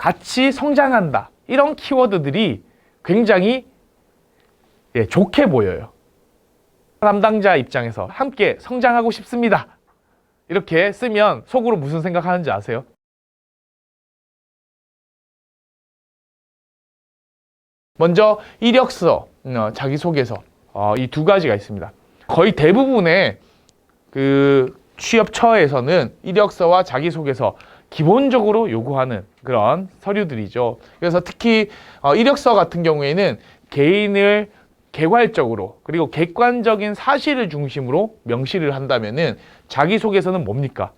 같이 성장한다. 이런 키워드들이 굉장히 좋게 보여요. 담당자 입장에서 함께 성장하고 싶습니다. 이렇게 쓰면 속으로 무슨 생각하는지 아세요? 먼저 이력서, 자기소개서 이 두 가지가 있습니다. 거의 대부분의 그 취업처에서는 이력서와 자기소개서 기본적으로 요구하는 그런 서류들이죠. 그래서 특히 이력서 같은 경우에는 개인을 개괄적으로 그리고 객관적인 사실을 중심으로 명시를 한다면은 자기소개서는 뭡니까?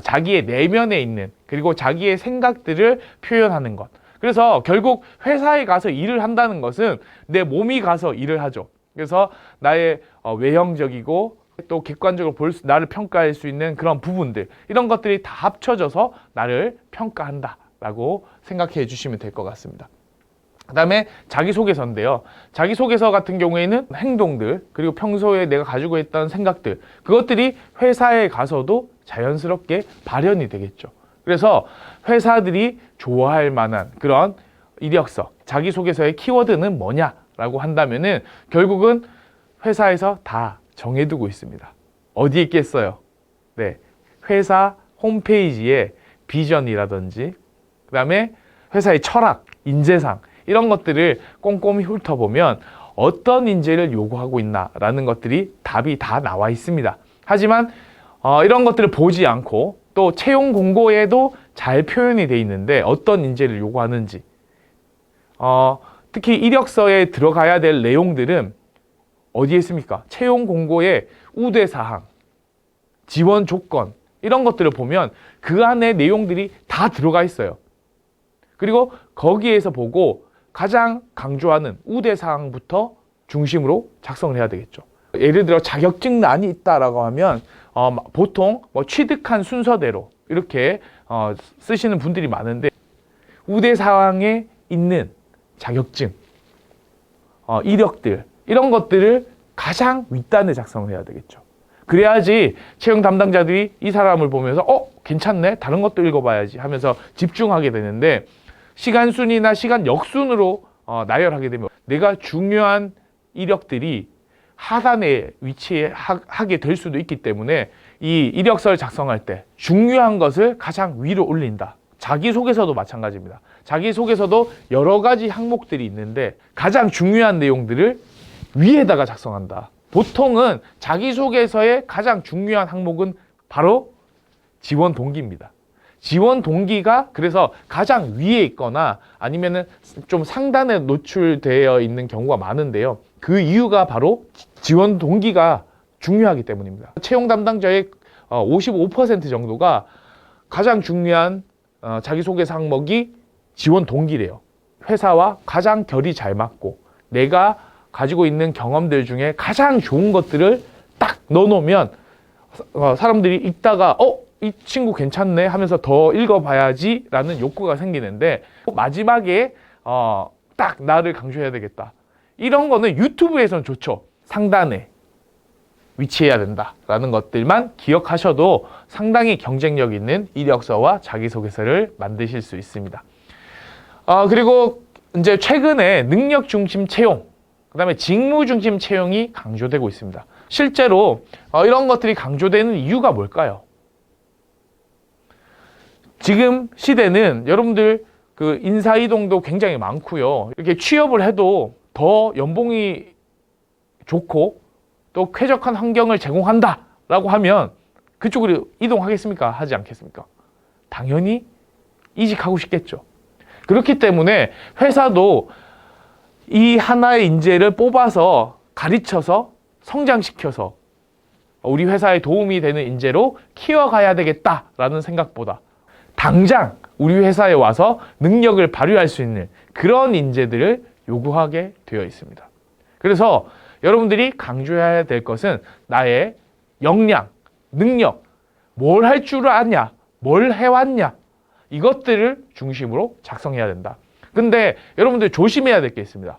자기의 내면에 있는 그리고 자기의 생각들을 표현하는 것. 그래서 결국 회사에 가서 일을 한다는 것은 내 몸이 가서 일을 하죠. 그래서 나의 외형적이고 또 객관적으로 나를 평가할 수 있는 그런 부분들, 이런 것들이 다 합쳐져서 나를 평가한다라고 생각해 주시면 될 것 같습니다. 그 다음에 자기소개서인데요. 자기소개서 같은 경우에는 행동들, 그리고 평소에 내가 가지고 있던 생각들, 그것들이 회사에 가서도 자연스럽게 발현이 되겠죠. 그래서 회사들이 좋아할 만한 그런 이력서, 자기소개서의 키워드는 뭐냐라고 한다면은 결국은 회사에서 다 정해두고 있습니다. 어디에 있겠어요? 네, 회사 홈페이지에 비전이라든지 그 다음에 회사의 철학, 인재상 이런 것들을 꼼꼼히 훑어보면 어떤 인재를 요구하고 있나라는 것들이 답이 다 나와 있습니다. 하지만 이런 것들을 보지 않고 또 채용 공고에도 잘 표현이 돼 있는데 어떤 인재를 요구하는지 특히 이력서에 들어가야 될 내용들은 어디에 있습니까? 채용 공고의 우대사항, 지원 조건 이런 것들을 보면 그 안에 내용들이 다 들어가 있어요. 그리고 거기에서 보고 가장 강조하는 우대사항부터 중심으로 작성을 해야 되겠죠. 예를 들어 자격증란이 있다라고 하면 보통 취득한 순서대로 이렇게 쓰시는 분들이 많은데 우대사항에 있는 자격증, 이력들 이런 것들을 가장 윗단에 작성을 해야 되겠죠. 그래야지 채용 담당자들이 이 사람을 보면서 괜찮네, 다른 것도 읽어봐야지 하면서 집중하게 되는데 시간 순위나 시간 역순으로 나열하게 되면 내가 중요한 이력들이 하단에 위치하게 될 수도 있기 때문에 이 이력서를 작성할 때 중요한 것을 가장 위로 올린다. 자기소개서도 마찬가지입니다. 자기소개서도 여러 가지 항목들이 있는데 가장 중요한 내용들을 위에다가 작성한다. 보통은 자기소개서의 가장 중요한 항목은 바로 지원 동기입니다. 지원 동기가 그래서 가장 위에 있거나 아니면은 좀 상단에 노출되어 있는 경우가 많은데요. 그 이유가 바로 지원 동기가 중요하기 때문입니다. 채용 담당자의 55% 정도가 가장 중요한 자기소개서 항목이 지원 동기래요. 회사와 가장 결이 잘 맞고 내가 가지고 있는 경험들 중에 가장 좋은 것들을 딱 넣어놓으면 사람들이 읽다가 이 친구 괜찮네 하면서 더 읽어봐야지 라는 욕구가 생기는데 마지막에 딱 나를 강조해야 되겠다. 이런 거는 유튜브에서는 좋죠. 상단에 위치해야 된다라는 것들만 기억하셔도 상당히 경쟁력 있는 이력서와 자기소개서를 만드실 수 있습니다. 그리고 이제 최근에 능력 중심 채용, 그 다음에 직무 중심 채용이 강조되고 있습니다. 실제로 이런 것들이 강조되는 이유가 뭘까요? 지금 시대는 여러분들 그 인사이동도 굉장히 많고요. 이렇게 취업을 해도 더 연봉이 좋고 또 쾌적한 환경을 제공한다라고 하면 그쪽으로 이동하겠습니까? 하지 않겠습니까? 당연히 이직하고 싶겠죠. 그렇기 때문에 회사도 이 하나의 인재를 뽑아서 가르쳐서 성장시켜서 우리 회사에 도움이 되는 인재로 키워가야 되겠다라는 생각보다 당장 우리 회사에 와서 능력을 발휘할 수 있는 그런 인재들을 요구하게 되어 있습니다. 그래서 여러분들이 강조해야 될 것은 나의 역량, 능력, 뭘 할 줄 아냐, 뭘 해왔냐 이것들을 중심으로 작성해야 된다. 근데 여러분들 조심해야 될 게 있습니다.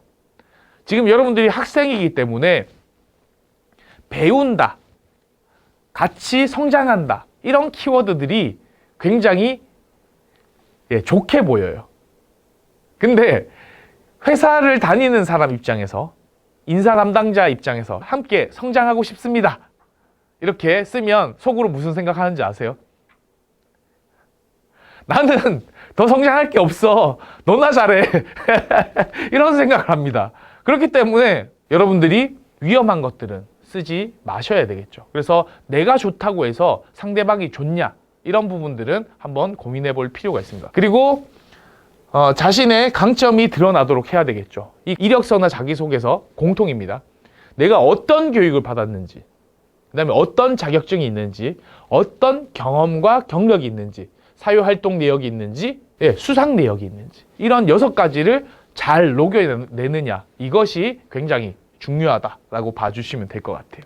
지금 여러분들이 학생이기 때문에 배운다, 같이 성장한다 이런 키워드들이 굉장히 좋게 보여요. 근데 회사를 다니는 사람 입장에서, 인사 담당자 입장에서 함께 성장하고 싶습니다. 이렇게 쓰면 속으로 무슨 생각하는지 아세요? 나는 더 성장할 게 없어. 너나 잘해. 이런 생각을 합니다. 그렇기 때문에 여러분들이 위험한 것들은 쓰지 마셔야 되겠죠. 그래서 내가 좋다고 해서 상대방이 좋냐, 이런 부분들은 한번 고민해 볼 필요가 있습니다. 그리고 자신의 강점이 드러나도록 해야 되겠죠. 이 이력서나 자기소개서 공통입니다. 내가 어떤 교육을 받았는지, 그 다음에 어떤 자격증이 있는지, 어떤 경험과 경력이 있는지, 사회활동 내역이 있는지, 수상 내역이 있는지, 이런 6가지를 잘 녹여내느냐, 이것이 굉장히 중요하다라고 봐주시면 될 것 같아요.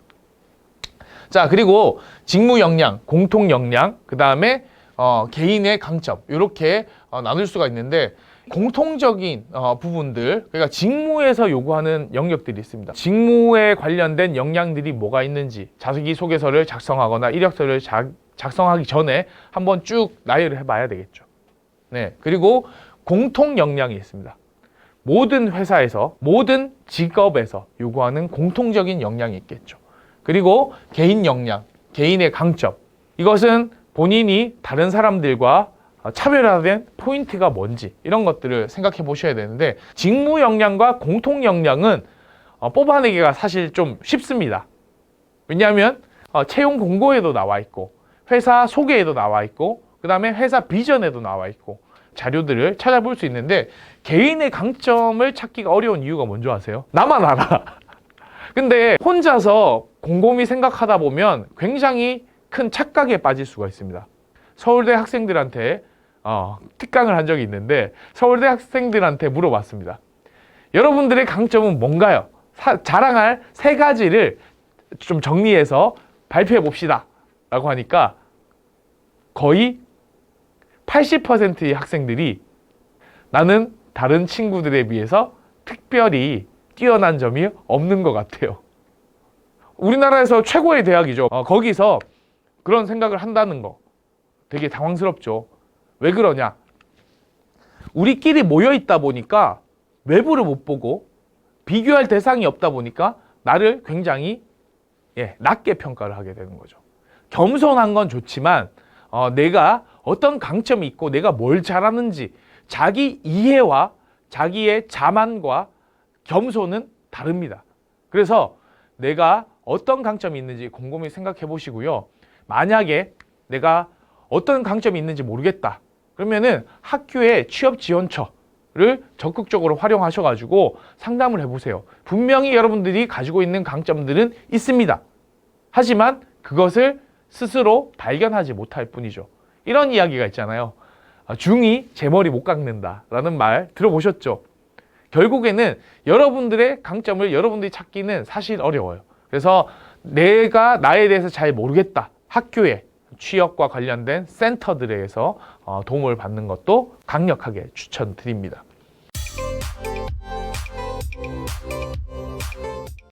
자, 그리고 직무 역량, 공통 역량, 그 다음에 개인의 강점, 이렇게 나눌 수가 있는데, 공통적인 부분들, 그러니까 직무에서 요구하는 영역들이 있습니다. 직무에 관련된 역량들이 뭐가 있는지 자기소개서를 작성하거나 이력서를 작성하기 전에 한번 쭉 나열을 해봐야 되겠죠. 네, 그리고 공통 역량이 있습니다. 모든 회사에서, 모든 직업에서 요구하는 공통적인 역량이 있겠죠. 그리고 개인 역량, 개인의 강점, 이것은 본인이 다른 사람들과 차별화된 포인트가 뭔지, 이런 것들을 생각해 보셔야 되는데, 직무 역량과 공통 역량은 뽑아내기가 사실 좀 쉽습니다. 왜냐하면 채용 공고에도 나와 있고, 회사 소개에도 나와 있고, 그 다음에 회사 비전에도 나와 있고, 자료들을 찾아볼 수 있는데, 개인의 강점을 찾기가 어려운 이유가 뭔지 아세요? 나만 알아. 근데 혼자서 곰곰이 생각하다 보면 굉장히 큰 착각에 빠질 수가 있습니다. 서울대 학생들한테 특강을 한 적이 있는데, 서울대 학생들한테 물어봤습니다. 여러분들의 강점은 뭔가요? 자랑할 3가지를 좀 정리해서 발표해 봅시다 라고 하니까 거의 80%의 학생들이 나는 다른 친구들에 비해서 특별히 뛰어난 점이 없는 것 같아요. 우리나라에서 최고의 대학이죠. 거기서 그런 생각을 한다는 거 되게 당황스럽죠. 왜 그러냐? 우리끼리 모여 있다 보니까 외부를 못 보고 비교할 대상이 없다 보니까 나를 굉장히 낮게 평가를 하게 되는 거죠. 겸손한 건 좋지만 내가 어떤 강점이 있고 내가 뭘 잘하는지, 자기 이해와 자기의 자만과 겸손은 다릅니다. 그래서 내가 어떤 강점이 있는지 곰곰이 생각해 보시고요. 만약에 내가 어떤 강점이 있는지 모르겠다, 그러면은 학교의 취업 지원처를 적극적으로 활용하셔가지고 상담을 해보세요. 분명히 여러분들이 가지고 있는 강점들은 있습니다. 하지만 그것을 스스로 발견하지 못할 뿐이죠. 이런 이야기가 있잖아요. 중이 제 머리 못 깎는다 라는 말 들어보셨죠? 결국에는 여러분들의 강점을 여러분들이 찾기는 사실 어려워요. 그래서 내가 나에 대해서 잘 모르겠다, 학교에 취업과 관련된 센터들에서 도움을 받는 것도 강력하게 추천드립니다.